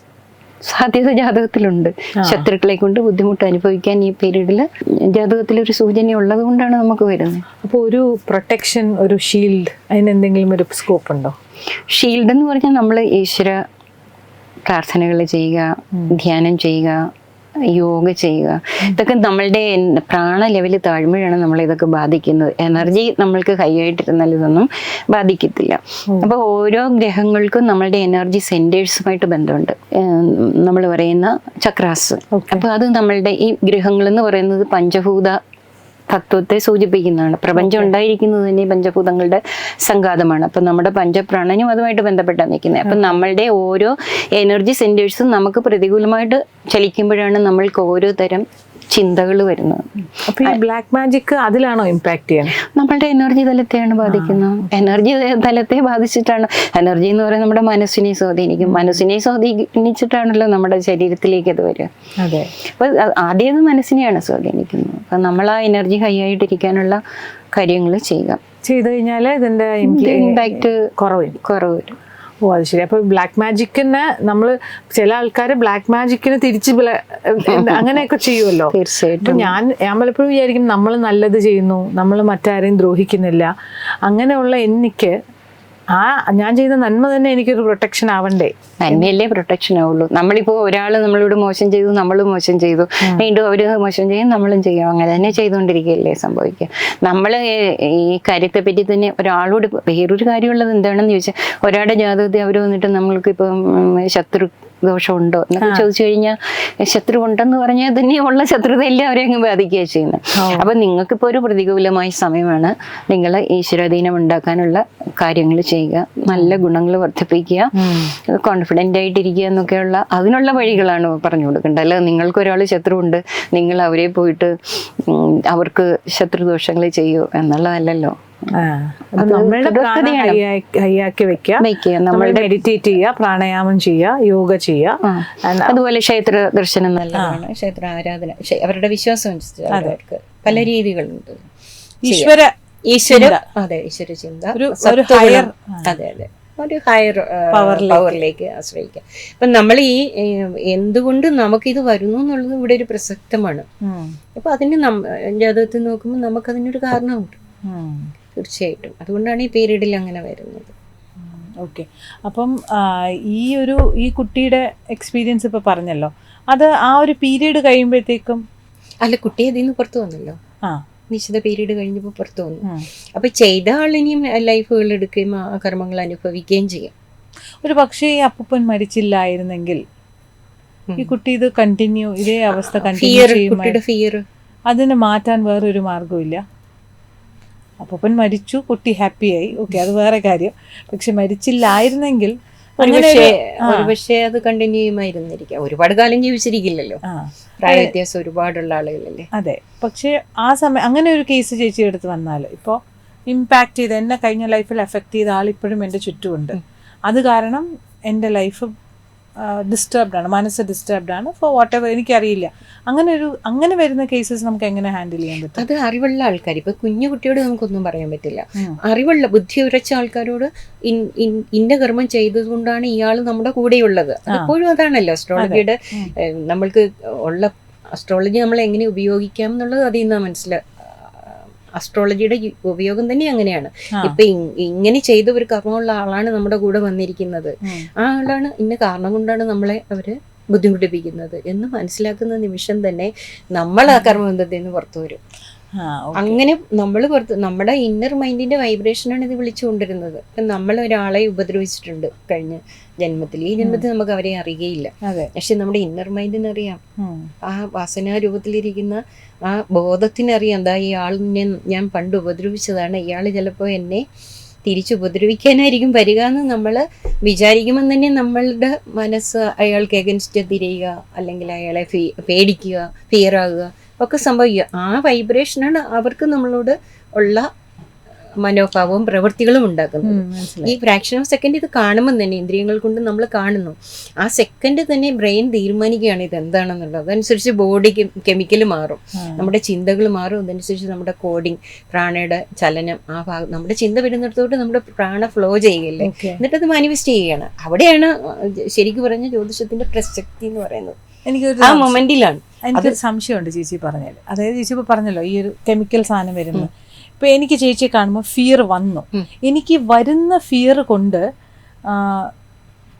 സാധ്യത ജാതകത്തിലുണ്ട്. ശത്രുക്കളെ കൊണ്ട് ബുദ്ധിമുട്ട് അനുഭവിക്കാൻ ഈ പീരീഡിൽ ജാതകത്തിൽ ഒരു സൂചന ഉള്ളത് കൊണ്ടാണ് നമുക്ക് വരുന്നത്. അപ്പോൾ ഒരു പ്രൊട്ടക്ഷൻ, ഒരു ഷീൽഡ്, അതിനെന്തെങ്കിലും ഒരു സ്കോപ്പ് ഉണ്ടോ? ഷീൽഡ് എന്ന് പറഞ്ഞാൽ നമ്മൾ ഈശ്വര പ്രാർത്ഥനകൾ ചെയ്യുക, ധ്യാനം ചെയ്യുക, യോഗ ചെയ്യുക. ഇതൊക്കെ നമ്മളുടെ പ്രാണ ലെവൽ താഴ്മയാണ് നമ്മളെ ഇതൊക്കെ ബാധിക്കുന്നത്. എനർജി നമ്മൾക്ക് ഹൈ ആയിട്ടിരുന്നാൽ ഇതൊന്നും ബാധിക്കത്തില്ല. അപ്പോൾ ഓരോ ഗ്രഹങ്ങൾക്കും നമ്മളുടെ എനർജി സെന്റേഴ്സുമായിട്ട് ബന്ധമുണ്ട്. നമ്മൾ പറയുന്ന ചക്രാസ്. അപ്പോൾ അത് നമ്മളുടെ ഈ ഗ്രഹങ്ങൾ എന്ന് പറയുന്നത് പഞ്ചഭൂത തത്വത്തെ സൂചിപ്പിക്കുന്നതാണ്. പ്രപഞ്ചം ഉണ്ടായിരിക്കുന്നത് തന്നെ പഞ്ചഭൂതങ്ങളുടെ സംഘാതമാണ്. അപ്പം നമ്മുടെ പഞ്ചപ്രാണനും അതുമായിട്ട് ബന്ധപ്പെട്ടാണ് നിൽക്കുന്നത്. അപ്പം നമ്മളുടെ ഓരോ എനർജി സെന്റേഴ്സും നമുക്ക് പ്രതികൂലമായിട്ട് ചലിക്കുമ്പോഴാണ് നമ്മൾക്ക് ഓരോ തരം ചിന്തകൾ വരുന്നത്. അപ്പൊ ഈ ബ്ലാക്ക് മാജിക് അതിലാണോ ഇമ്പാക്ട് ചെയ്യുന്നത്? നമ്മളുടെ എനർജി തലത്തെയാണ് ബാധിക്കുന്നത്. എനർജി തലത്തെ ബാധിച്ചിട്ടാണ്. എനർജി എന്ന് പറയുന്നത് നമ്മുടെ മനസ്സിനെ സ്വാധീനിക്കും. മനസ്സിനെ സ്വാധീനിച്ചിട്ടാണല്ലോ നമ്മുടെ ശരീരത്തിലേക്ക് അത് വരിക. അതെ. അപ്പൊ ആദ്യം മനസ്സിനെയാണ് സ്വാധീനിക്കുന്നത്. അപ്പൊ നമ്മൾ ആ എനർജി ഹൈ ആയിട്ടിരിക്കാനുള്ള കാര്യങ്ങൾ ചെയ്തു കഴിഞ്ഞാൽ ഇതിന്റെ ഇമ്പാക്ട് കുറവ് വരും. ഓ, അത് ശരി. അപ്പൊ ബ്ലാക്ക് മാജിക്കിന് നമ്മൾ ചില ആൾക്കാർ ബ്ലാക്ക് മാജിക്കിന് തിരിച്ച് അങ്ങനെയൊക്കെ ചെയ്യുമല്ലോ. തീർച്ചയായിട്ടും. ഞാൻ പലപ്പോഴും വിചാരിക്കും നമ്മൾ നല്ലത് ചെയ്യുന്നു, നമ്മൾ മറ്റാരെയും ദ്രോഹിക്കുന്നില്ല. അങ്ങനെയുള്ള എനിക്ക് ഞാൻ ചെയ്യുന്ന നന്മ തന്നെ എനിക്കൊരു പ്രൊട്ടക്ഷൻ ആവണ്ടേ? നന്മയല്ലേ പ്രൊട്ടക്ഷൻ ആവുള്ളൂ. നമ്മളിപ്പോ ഒരാള് നമ്മളോട് മോശം ചെയ്തു, നമ്മളും മോശം ചെയ്തു, വീണ്ടും അവര് മോശം ചെയ്യും, നമ്മളും ചെയ്യും. അങ്ങനെ തന്നെ ചെയ്തുകൊണ്ടിരിക്കുകയല്ലേ സംഭവിക്കുക. നമ്മള് ഈ കാര്യത്തെ പറ്റി തന്നെ ഒരാളോട് വേറൊരു കാര്യമുള്ളത് എന്താണെന്ന് ചോദിച്ചാൽ, ഒരാളുടെ ജാതകത്തെ അവർ വന്നിട്ട് നമ്മൾക്ക് ഇപ്പം ശത്രു ദോഷമുണ്ടോ എന്നൊക്കെ ചോദിച്ചു കഴിഞ്ഞാൽ, ശത്രു ഉണ്ടെന്ന് പറഞ്ഞാൽ തന്നെ ഉള്ള ശത്രുതയെല്ലാം അവരെ അങ്ങ് ബാധിക്കുകയാണ് ചെയ്യുന്നത്. അപ്പൊ നിങ്ങൾക്കിപ്പോ ഒരു പ്രതികൂലമായ സമയമാണ്. നിങ്ങൾ ഈശ്വരാധീനം ഉണ്ടാക്കാനുള്ള കാര്യങ്ങൾ ചെയ്യുക, നല്ല ഗുണങ്ങൾ വർദ്ധിപ്പിക്കുക, കോൺഫിഡൻ്റ് ആയിട്ടിരിക്കുക എന്നൊക്കെയുള്ള അതിനുള്ള വഴികളാണ് പറഞ്ഞു കൊടുക്കേണ്ടത്. അല്ല നിങ്ങൾക്ക് ഒരാൾ ശത്രു ഉണ്ട്, നിങ്ങൾ അവരെ പോയിട്ട് അവർക്ക് ശത്രുദോഷങ്ങൾ ചെയ്യൂ എന്നുള്ളതല്ലല്ലോ. ഹൈയാക്കി വെക്കുക, നമ്മൾ മെഡിറ്റേറ്റ് ചെയ്യുക, പ്രാണായാമം ചെയ്യുക, യോഗ ചെയ്യുക. അതുപോലെ ക്ഷേത്ര ദർശനം നല്ലതാണ്. ക്ഷേത്ര ആരാധന അവരുടെ വിശ്വാസം അനുസരിച്ച് അവർക്ക് പല രീതികളുണ്ട്. ഈശ്വര അതെ, ഈശ്വര ചിന്ത, അതെ അതെ, ഒരു ഹയർ പവറിലേക്ക് ആശ്രയിക്കാം. അപ്പൊ നമ്മൾ ഈ എന്തുകൊണ്ട് നമുക്കിത് വരുന്നു എന്നുള്ളത് ഇവിടെ ഒരു പ്രസക്തമാണ്. അപ്പൊ അതിന് ജാതകത്തിൽ നോക്കുമ്പോൾ നമുക്കതിനൊരു കാരണമുണ്ട്. തീർച്ചയായിട്ടും. അതുകൊണ്ടാണ് ഈ പീരീഡിൽ അങ്ങനെ വരുന്നത്. ഓക്കെ. അപ്പം ഈ കുട്ടിയുടെ എക്സ്പീരിയൻസ് ഇപ്പൊ പറഞ്ഞല്ലോ, അത് ആ ഒരു പീരീഡ് കഴിയുമ്പോഴത്തേക്കും അല്ല, കുട്ടി അതിൽ നിന്ന് പുറത്തു വന്നല്ലോ. നിശ്ചിത പീരീഡ് കഴിഞ്ഞപ്പോൾ പുറത്തു വന്നു. അപ്പൊ ചെയ്ത ആളിനിയും ലൈഫുകൾ എടുക്കുകയും ആ കർമ്മങ്ങൾ അനുഭവിക്കുകയും ചെയ്യും. ഒരു പക്ഷേ ഈ അപ്പൂപ്പൻ മരിച്ചില്ലായിരുന്നെങ്കിൽ ഈ കുട്ടി ഇത് കണ്ടിന്യൂ, ഇതേ അവസ്ഥ കണ്ടിന്യൂ കുട്ടിയുടെ ഫിയർ, അതിന് മാറ്റാൻ വേറൊരു മാർഗമില്ല. അപ്പൂപ്പൻ മരിച്ചു, കുട്ടി ഹാപ്പിയായി, ഓക്കെ, അത് വേറെ കാര്യം. പക്ഷെ മരിച്ചില്ലായിരുന്നെങ്കിൽ പക്ഷേ അത് കണ്ടിന്യൂ ചെയ്യുമായിരുന്നിരിക്കാം. ഒരുപാട് കാലം ജീവിച്ചിരിക്കില്ലല്ലോ, പ്രായ വ്യത്യാസം ഒരുപാടുള്ള ആളുകളല്ലേ. അതെ. പക്ഷെ ആ സമയം അങ്ങനെ ഒരു കേസ് ചേച്ചി എടുത്ത് വന്നാൽ, ഇപ്പോൾ ഇമ്പാക്ട് ചെയ്ത് എന്നെ കഴിഞ്ഞ ലൈഫിൽ എഫക്ട് ചെയ്ത ആളിപ്പോഴും എൻ്റെ ചുറ്റുമുണ്ട്. അത് കാരണം എൻ്റെ ലൈഫ് ഡിസ്റ്റർബ്ഡ് ആണ്, മനസ്സ് ഡിസ്റ്റർബ്ഡ് ആണ് ഫോർ വാട്ട് എവർ, എനിക്കറിയില്ല. അങ്ങനെ വരുന്ന കേസസ് നമുക്ക് എങ്ങനെ ഹാൻഡിൽ ചെയ്യാൻ പറ്റും? അത് അറിവുള്ള ആൾക്കാർ, ഇപ്പൊ കുഞ്ഞു കുട്ടിയോട് നമുക്കൊന്നും പറയാൻ പറ്റില്ല. അറിവുള്ള ബുദ്ധി ഉറച്ച ആൾക്കാരോട് ഇന്ന കർമ്മം ചെയ്തത് കൊണ്ടാണ് ഇയാൾ നമ്മുടെ കൂടെയുള്ളത്. അപ്പോഴും അതാണല്ലോ അസ്ട്രോളജിയുടെ നമ്മൾക്ക് ഉള്ള അസ്ട്രോളജി നമ്മൾ എങ്ങനെ ഉപയോഗിക്കാം എന്നുള്ളത് അതിൽ നിന്നാണ് മനസ്സിലാക്കുക. അസ്ട്രോളജിയുടെ ഉപയോഗം തന്നെ അങ്ങനെയാണ്. ഇപ്പൊ ഇങ്ങനെ ചെയ്ത ഒരു കർമ്മമുള്ള ആളാണ് നമ്മുടെ കൂടെ വന്നിരിക്കുന്നത്, ആ ആളാണ് ഇന്ന കാരണം കൊണ്ടാണ് നമ്മളെ അവര് ബുദ്ധിമുട്ടിപ്പിക്കുന്നത് എന്ന് മനസ്സിലാക്കുന്ന നിമിഷം തന്നെ നമ്മൾ ആ കർമ്മബന്ധത്തിൽ നിന്ന് പുറത്തു വരും. അങ്ങനെ നമ്മൾ നമ്മുടെ ഇന്നർ മൈൻഡിന്റെ വൈബ്രേഷനാണ് ഇത് വിളിച്ചുകൊണ്ടിരുന്നത്. ഇപ്പം നമ്മൾ ഒരാളെ ഉപദ്രവിച്ചിട്ടുണ്ട് കഴിഞ്ഞ ജന്മത്തിൽ, ഈ ജന്മത്തിൽ നമുക്ക് അവരെ അറിയുകയില്ല. പക്ഷെ നമ്മുടെ ഇന്നർ മൈൻഡിന് അറിയാം, ആ വാസനാരൂപത്തിലിരിക്കുന്ന ആ ബോധത്തിനറിയാം, എന്താ ഈ ആളിനെ ഞാൻ പണ്ട് ഉപദ്രവിച്ചതാണ്, ഇയാൾ ചിലപ്പോൾ എന്നെ തിരിച്ചുപദ്രവിക്കാനായിരിക്കും വരിക എന്ന് നമ്മൾ വിചാരിക്കുമ്പോൾ തന്നെ നമ്മളുടെ മനസ്സ് അയാൾക്ക് എഗൻസ്റ്റ് തിരിയുക, അല്ലെങ്കിൽ അയാളെ പേടിക്കുക, ഫിയർ ആകുക ഒക്കെ സംഭവിക്കുക. ആ വൈബ്രേഷനാണ് അവർക്ക് നമ്മളോട് ഉള്ള മനോഭാവവും പ്രവൃത്തികളും ഉണ്ടാക്കുന്നത്. ഈ ഫ്രാക്ഷൻ ഓഫ് സെക്കൻഡ് ഇത് കാണുമ്പോൾ തന്നെ ഇന്ദ്രിയങ്ങൾ കൊണ്ട് നമ്മൾ കാണുന്നു. ആ സെക്കൻഡ് തന്നെ ബ്രെയിൻ തീരുമാനിക്കുകയാണ് ഇത് എന്താണെന്നുള്ളത്. അതനുസരിച്ച് ബോഡിക്ക് കെമിക്കൽ മാറും, നമ്മുടെ ചിന്തകൾ മാറും, അതനുസരിച്ച് നമ്മുടെ കോഡിങ്, പ്രാണയുടെ ചലനം, ആ ഭാഗം നമ്മുടെ ചിന്ത വരുന്നിടത്തോട്ട് നമ്മുടെ പ്രാണ ഫ്ലോ ചെയ്യുകയല്ലേ, എന്നിട്ട് അത് മാനിഫെസ്റ്റ് ചെയ്യുകയാണ്. അവിടെയാണ് ശരിക്കും പറഞ്ഞ ജ്യോതിഷത്തിന്റെ പ്രസക്തി എന്ന് പറയുന്നത്. എനിക്കൊരു ആ മൊമെന്റിലാണ്. എനിക്കൊരു സംശയമുണ്ട് ചേച്ചി പറഞ്ഞാൽ. അതായത് ചേച്ചി ഇപ്പോൾ പറഞ്ഞല്ലോ ഈ ഒരു കെമിക്കൽ സാധനം വരുന്നത്. ഇപ്പൊ എനിക്ക് ചേച്ചിയെ കാണുമ്പോൾ ഫിയർ വന്നു. എനിക്ക് വരുന്ന ഫിയർ കൊണ്ട്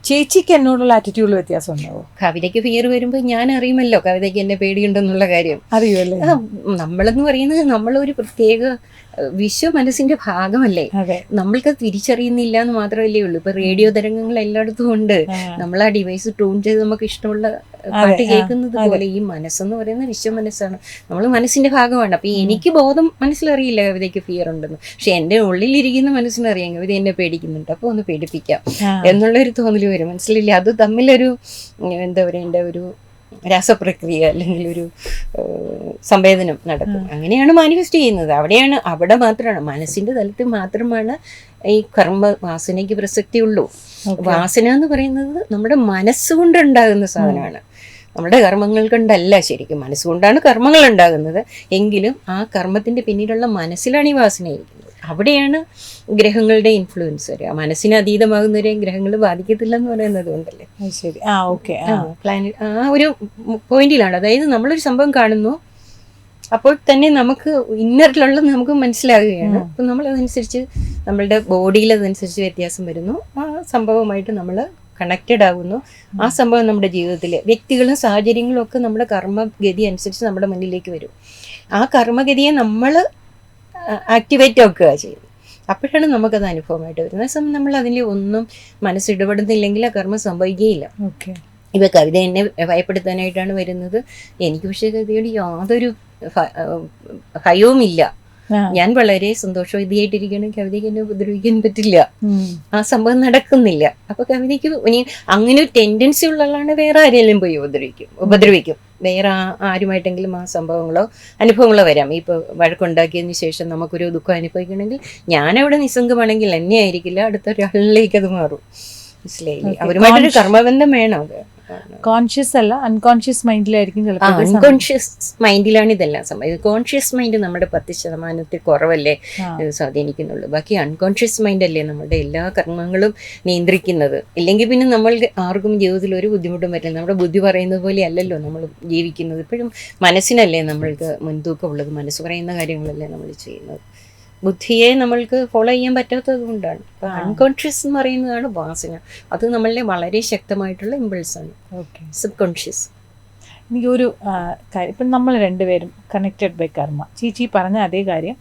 ചേച്ചിക്ക് എന്നോടുള്ള ആറ്റിറ്റ്യൂഡിൽ വ്യത്യാസം ഉണ്ടാവും? കവിതയ്ക്ക് ഫിയർ വരുമ്പോൾ ഞാൻ അറിയുമല്ലോ കവിതയ്ക്ക് എന്നെ പേടിയുണ്ടെന്നുള്ള കാര്യം. അറിയുമല്ലേ? നമ്മളെന്ന് പറയുന്നത് നമ്മളൊരു പ്രത്യേക വിശ്വ മനസ്സിന്റെ ഭാഗമല്ലേ. നമ്മൾക്ക് തിരിച്ചറിയുന്നില്ല എന്ന് മാത്രമല്ലേ ഉള്ളൂ. ഇപ്പൊ റേഡിയോ തരംഗങ്ങൾ എല്ലായിടത്തും ഉണ്ട്. നമ്മൾ ആ ഡിവൈസ് ട്യൂൺ ചെയ്ത് നമുക്ക് ഇഷ്ടമുള്ള പാട്ട് കേൾക്കുന്നത് പോലെ ഈ മനസ്സെന്ന് പറയുന്നത് വിശ്വ മനസ്സാണ്. നമ്മൾ മനസ്സിന്റെ ഭാഗമാണ്. അപ്പൊ എനിക്ക് ബോധം മനസ്സിലറിയില്ല കവിതയ്ക്ക് ഫിയർ ഉണ്ടെന്ന്. പക്ഷെ എന്റെ ഉള്ളിലിരിക്കുന്ന മനസ്സിനറിയാം കവിത എന്നെ പേടിക്കുന്നുണ്ട്. അപ്പൊ ഒന്ന് പേടിപ്പിക്കാം എന്നുള്ളൊരു തോന്നൽ വരും. മനസ്സിലില്ല, അത് തമ്മിലൊരു എന്താ പറയുക ഒരു രാസപ്രക്രിയ അല്ലെങ്കിൽ ഒരു സംവേദനം നടക്കും. അങ്ങനെയാണ് മാനിഫെസ്റ്റ് ചെയ്യുന്നത്. അവിടെ മാത്രമാണ് മനസ്സിന്റെ തലത്തിൽ മാത്രമാണ് ഈ കർമ്മ വാസനയ്ക്ക് പ്രസക്തി ഉള്ളൂ. വാസന എന്ന് പറയുന്നത് നമ്മുടെ മനസ്സുകൊണ്ടുണ്ടാകുന്ന സാധനമാണ്. നമ്മുടെ കർമ്മങ്ങൾ കൊണ്ടല്ല. ശരിക്കും മനസ്സുകൊണ്ടാണ് കർമ്മങ്ങൾ ഉണ്ടാകുന്നത്. എങ്കിലും ആ കർമ്മത്തിന്റെ പിന്നിലുള്ള മനസ്സിലാണ് ഈ വാസന ഇരിക്കുന്നത്. അവിടെയാണ് ഗ്രഹങ്ങളുടെ ഇൻഫ്ലുവൻസ് വരിക. മനസ്സിന് അതീതമാകുന്നവരെ ഗ്രഹങ്ങൾ ബാധിക്കത്തില്ലെന്ന് പറയുന്നത് കൊണ്ടല്ലേ. ശരി, പ്ലാനറ്റ് ആ ഒരു പോയിന്റിലാണ്. അതായത് നമ്മളൊരു സംഭവം കാണുന്നു, അപ്പോൾ തന്നെ നമുക്ക് ഇന്നറിലുള്ള നമുക്ക് മനസ്സിലാകുകയാണ്. അപ്പം നമ്മളതനുസരിച്ച് നമ്മളുടെ ബോഡിയിൽ അതനുസരിച്ച് വ്യത്യാസം വരുന്നു. ആ സംഭവമായിട്ട് നമ്മൾ കണക്റ്റഡ് ആകുന്നു. ആ സംഭവം നമ്മുടെ ജീവിതത്തിൽ വ്യക്തികളും സാഹചര്യങ്ങളും ഒക്കെ നമ്മുടെ കർമ്മഗതി അനുസരിച്ച് നമ്മുടെ മുന്നിലേക്ക് വരും. ആ കർമ്മഗതിയെ നമ്മൾ ആക്ടിവേറ്റ് ആക്കുക ചെയ്യും. അപ്പോഴാണ് നമുക്കത് അനുഭവമായിട്ട് വരുന്നത്. അതേസമയം നമ്മൾ അതിൽ ഒന്നും മനസ്സിടപെടുന്നില്ലെങ്കിൽ ആ കർമ്മം സംഭവിക്കുകയില്ല. ഇപ്പൊ കവിത എന്നെ ഭയപ്പെടുത്താനായിട്ടാണ് വരുന്നത്. എനിക്ക് പക്ഷേ കവിതയോട് യാതൊരു ഭയവുമില്ല. ഞാൻ വളരെ സന്തോഷവതിയായിട്ടിരിക്കണം. കവിതയ്ക്ക് എന്നെ ഉപദ്രവിക്കാൻ പറ്റില്ല. ആ സംഭവം നടക്കുന്നില്ല. അപ്പൊ കവിതയ്ക്ക് ഇനി അങ്ങനെ ഒരു ടെൻഡൻസി ഉള്ള ആളാണ് വേറെ ആരെങ്കിലും പോയി ഉപദ്രവിക്കും. വേറെ ആരുമായിട്ടെങ്കിലും ആ സംഭവങ്ങളോ അനുഭവങ്ങളോ വരാം. ഇപ്പൊ വഴക്കുണ്ടാക്കിയതിന് ശേഷം നമുക്കൊരു ദുഃഖം അനുഭവിക്കണമെങ്കിൽ ഞാനവിടെ നിസ്സംഗമാണെങ്കിൽ എന്നെ ആയിരിക്കില്ല, അടുത്ത ഒരാളിലേക്ക് അത് മാറും. മനസ്സിലായില്ലേ? അവരുമായിട്ടൊരു കർമ്മബന്ധം വേണം. അത് കോൺഷ്യസ് അല്ല, അൺകോൺഷ്യസ് മൈൻഡിലായിരിക്കും. അൺകോൺഷ്യസ് മൈൻഡിലാണ് ഇതെല്ലാം സംഭവം. കോൺഷ്യസ് മൈൻഡ് നമ്മുടെ 10% കുറവല്ലേ സ്വാധീനിക്കുന്നുള്ളൂ. ബാക്കി അൺകോൺഷ്യസ് മൈൻഡ് അല്ലേ നമ്മുടെ എല്ലാ കർമ്മങ്ങളും നിയന്ത്രിക്കുന്നത്. ഇല്ലെങ്കിൽ പിന്നെ നമ്മൾ ആർക്കും ജീവിതത്തിൽ ഒരു ബുദ്ധിമുട്ടും പറ്റില്ല. നമ്മുടെ ബുദ്ധി പറയുന്നത് പോലെ അല്ലല്ലോ നമ്മൾ ജീവിക്കുന്നത്. ഇപ്പോഴും മനസ്സിനല്ലേ നമ്മൾക്ക് മുൻതൂക്കം ഉള്ളത്. മനസ്സ് പറയുന്ന കാര്യങ്ങളല്ലേ നമ്മൾ ചെയ്യുന്നത്. ബുദ്ധിയെ നമ്മൾക്ക് ഫോളോ ചെയ്യാൻ പറ്റാത്തത് കൊണ്ടാണ്. അപ്പൊ അൺകോൺഷ്യസ് എന്ന് പറയുന്നതാണ് വാസന. അത് നമ്മളുടെ വളരെ ശക്തമായിട്ടുള്ള ഇമ്പൾസാണ്. Sub conscious. എനിക്കൊരു കാര്യം, ഇപ്പം നമ്മൾ രണ്ടുപേരും കണക്റ്റഡ് ബൈ കർമ്മ. ചേച്ചി പറഞ്ഞ അതേ കാര്യം,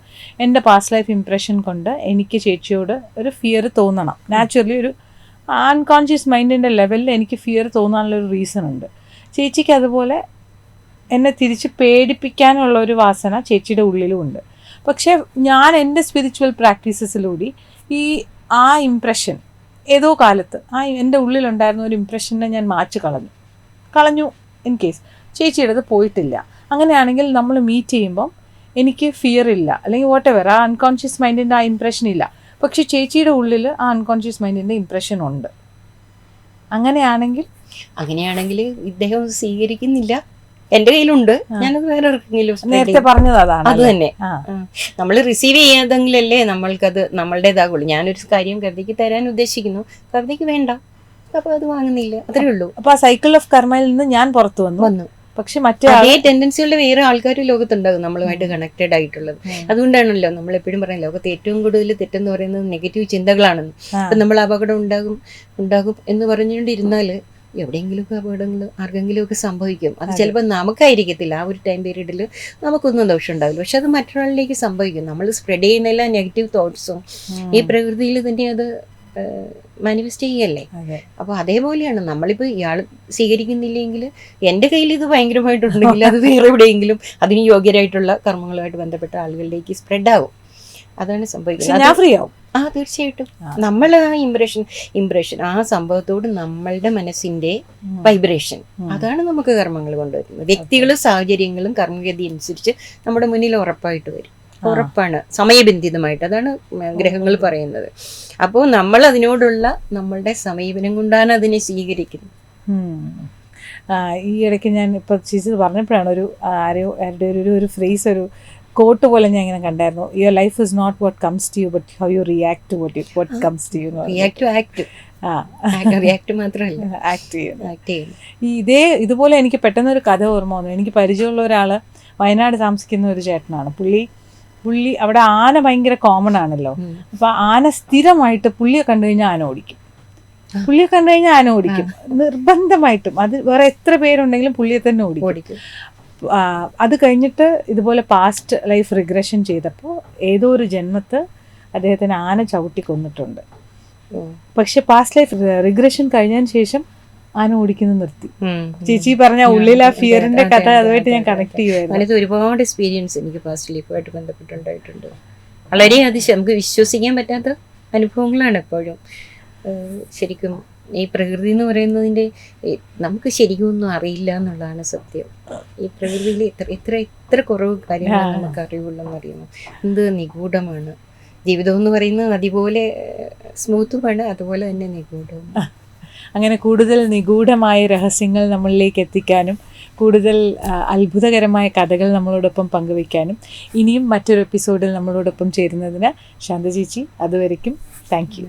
എൻ്റെ പാസ്റ്റ് ലൈഫ് ഇംപ്രഷൻ കൊണ്ട് എനിക്ക് ചേച്ചിയോട് ഒരു ഫിയർ തോന്നണം. നാച്ചുറലി ഒരു അൺകോൺഷ്യസ് മൈൻഡിൻ്റെ ലെവലിൽ എനിക്ക് ഫിയർ തോന്നാനുള്ളൊരു റീസൺ ഉണ്ട്. ചേച്ചിക്ക് അതുപോലെ എന്നെ തിരിച്ച് പേടിപ്പിക്കാനുള്ള ഒരു വാസന ചേച്ചിയുടെ ഉള്ളിലും ഉണ്ട്. പക്ഷേ ഞാൻ എൻ്റെ സ്പിരിച്വൽ പ്രാക്ടീസസിലൂടെ ആ ഇംപ്രഷൻ ഏതോ കാലത്ത് എൻ്റെ ഉള്ളിലുണ്ടായിരുന്ന ഒരു ഇംപ്രഷനെ ഞാൻ മാറ്റി കളഞ്ഞു ഇൻ കേസ് ചേച്ചിയുടെ പോയിട്ടില്ല. അങ്ങനെയാണെങ്കിൽ നമ്മൾ മീറ്റ് ചെയ്യുമ്പം എനിക്ക് ഫിയർ ഇല്ല, അല്ലെങ്കിൽ വാട്ട് എവർ, ആ അൺകോൺഷ്യസ് മൈൻഡിൻ്റെ ആ ഇംപ്രഷൻ ഇല്ല. പക്ഷെ ചേച്ചിയുടെ ഉള്ളിൽ ആ അൺകോൺഷ്യസ് മൈൻഡിൻ്റെ ഇംപ്രഷൻ ഉണ്ട്. അങ്ങനെയാണെങ്കിൽ ഇദ്ദേഹം സ്വീകരിക്കുന്നില്ല. എന്റെ കയ്യിലുണ്ട്, ഞാനത് വേറെ നേരത്തെ പറഞ്ഞത് അതാണ്. അത് തന്നെ നമ്മൾ റിസീവ് ചെയ്യാതെങ്കിലല്ലേ നമ്മൾക്കത് നമ്മളുടേതാകുള്ളൂ. ഞാനൊരു കാര്യം കവിതയ്ക്ക് തരാൻ ഉദ്ദേശിക്കുന്നു, കവിതയ്ക്ക് വേണ്ട, അപ്പൊ അത് വാങ്ങുന്നില്ല, അത്രേ ഉള്ളൂ. അപ്പൊ ആ സൈക്കിൾ ഓഫ് കർമ്മയിൽ നിന്ന് ഞാൻ പുറത്തു വന്നു. പക്ഷെ മറ്റേ അതേ ടെൻഡൻസിയുള്ള വേറെ ആൾക്കാർ ലോകത്തുണ്ടാകും നമ്മളുമായിട്ട് കണക്റ്റഡ് ആയിട്ടുള്ളത്. അതുകൊണ്ടാണല്ലോ നമ്മൾ എപ്പോഴും പറയുന്നത് ലോകത്ത് ഏറ്റവും കൂടുതൽ തെറ്റെന്ന് പറയുന്നത് നെഗറ്റീവ് ചിന്തകളാണെന്ന്. അപ്പൊ നമ്മൾ അപകടം ഉണ്ടാകും എന്ന് പറഞ്ഞുകൊണ്ടിരുന്നാൽ എവിടെയെങ്കിലുമൊക്കെ അപകടങ്ങൾ ആർക്കെങ്കിലുമൊക്കെ സംഭവിക്കും. അത് ചിലപ്പോൾ നമുക്കായിരിക്കത്തില്ല, ആ ഒരു ടൈം പീരീഡിൽ നമുക്കൊന്നും ദോഷം ഉണ്ടാവില്ല. പക്ഷെ അത് മറ്റൊരാളിലേക്ക് സംഭവിക്കും. നമ്മൾ സ്പ്രെഡ് ചെയ്യുന്ന എല്ലാ നെഗറ്റീവ് തോട്ട്സും ഈ പ്രകൃതിയിൽ തന്നെ അത് മാനിഫെസ്റ്റ് ചെയ്യല്ലേ. അപ്പോൾ അതേപോലെയാണ് നമ്മളിപ്പോൾ ഇയാൾ സ്വീകരിക്കുന്നില്ലെങ്കിൽ എൻ്റെ കയ്യിൽ ഇത് ഭയങ്കരമായിട്ടുണ്ടെങ്കിൽ അത് വേറെ എവിടെയെങ്കിലും അതിന് യോഗ്യരായിട്ടുള്ള കർമ്മങ്ങളുമായിട്ട് ബന്ധപ്പെട്ട ആളുകളിലേക്ക് സ്പ്രെഡ് ആവും. അതാണ് സംഭവിക്കുന്നത്. തീർച്ചയായിട്ടും നമ്മൾ ആ ഇംപ്രഷൻ ആ സംഭവത്തോട് നമ്മളുടെ മനസ്സിന്റെ വൈബ്രേഷൻ, അതാണ് നമുക്ക് കർമ്മങ്ങൾ കൊണ്ടുവരുന്നത്. വ്യക്തികളും സാഹചര്യങ്ങളും കർമ്മഗതി അനുസരിച്ച് നമ്മുടെ മുന്നിൽ ഉറപ്പായിട്ട് വരും. ഉറപ്പാണ്, സമയബന്ധിതമായിട്ട്. അതാണ് ഗ്രഹങ്ങൾ പറയുന്നത്. അപ്പോൾ നമ്മൾ അതിനോടുള്ള നമ്മളുടെ സമീപനം കൊണ്ടാണ് അതിനെ സ്വീകരിക്കുന്നത്. ഈ ഇടയ്ക്ക് ഞാൻ ഇപ്പോൾ ചേച്ചി പറഞ്ഞപ്പോഴാണ് ഒരു ഫ്രേസ്, ഒരു കോട്ട് പോലെ ഞാൻ ഇങ്ങനെ കണ്ടായിരുന്നു. Your life is not what comes to you but how you react to what comes to you. ഇതുപോലെ എനിക്ക് പെട്ടെന്നൊരു കഥ ഓർമ്മ വന്നു. എനിക്ക് പരിചയമുള്ള ഒരാൾ വയനാട് താമസിക്കുന്ന ഒരു ചേട്ടനാണ്. പുള്ളി അവിടെ ആന ഭയങ്കര കോമൺ ആണല്ലോ. അപ്പൊ ആന സ്ഥിരമായിട്ട് പുള്ളിയെ കണ്ടു കഴിഞ്ഞാൽ ആന ഓടിക്കും. പുള്ളിയെ കണ്ടു കഴിഞ്ഞാൽ ആന ഓടിക്കും നിർബന്ധമായിട്ടും. അത് വേറെ എത്ര പേരുണ്ടെങ്കിലും പുള്ളിയെ തന്നെ ഓടിക്കും. അത് കഴിഞ്ഞിട്ട് ഇതുപോലെ പാസ്റ്റ് ലൈഫ് റിഗ്രഷൻ ചെയ്തപ്പോൾ ഏതോ ഒരു ജന്മത്ത് അദ്ദേഹത്തിന് ആന ചവിട്ടി കൊന്നിട്ടുണ്ട്. പക്ഷെ പാസ്റ്റ് ലൈഫ് റിഗ്രഷൻ കഴിഞ്ഞതിന് ശേഷം ആന ഓടിക്കുന്നത് നിർത്തി. ചേച്ചി പറഞ്ഞ ഉള്ളിൽ ആ ഫിയറിന്റെ കഥ അതുമായിട്ട് ഞാൻ കണക്ട് ചെയ്യുമായിരുന്നു. അങ്ങനത്തെ ഒരുപാട് എക്സ്പീരിയൻസ് എനിക്ക് പാസ്റ്റ് ലൈഫുമായിട്ട് ബന്ധപ്പെട്ടുണ്ടായിട്ടുണ്ട്. വളരെ നമുക്ക് വിശ്വസിക്കാൻ പറ്റാത്ത അനുഭവങ്ങളാണ് എപ്പോഴും. ശരിക്കും ഈ പ്രകൃതി എന്ന് പറയുന്നതിൻ്റെ നമുക്ക് ശരിക്കും ഒന്നും അറിയില്ല എന്നുള്ളതാണ് സത്യം. ഈ പ്രകൃതിയിൽ എത്ര കുറവ് കാര്യങ്ങൾ നമുക്ക് അറിവുള്ളെന്ന് അറിയുന്നു. എന്ത് നിഗൂഢമാണ് ജീവിതം എന്ന് പറയുന്നത്. അതുപോലെ സ്മൂത്തുമാണ്, അതുപോലെ തന്നെ നിഗൂഢവും. അങ്ങനെ കൂടുതൽ നിഗൂഢമായ രഹസ്യങ്ങൾ നമ്മളിലേക്ക് എത്തിക്കാനും കൂടുതൽ അത്ഭുതകരമായ കഥകൾ നമ്മളോടൊപ്പം പങ്കുവയ്ക്കാനും ഇനിയും മറ്റൊരു എപ്പിസോഡിൽ നമ്മളോടൊപ്പം ചേരുന്നതിന് ശാന്ത ചേച്ചി, അതുവരയ്ക്കും താങ്ക് യു.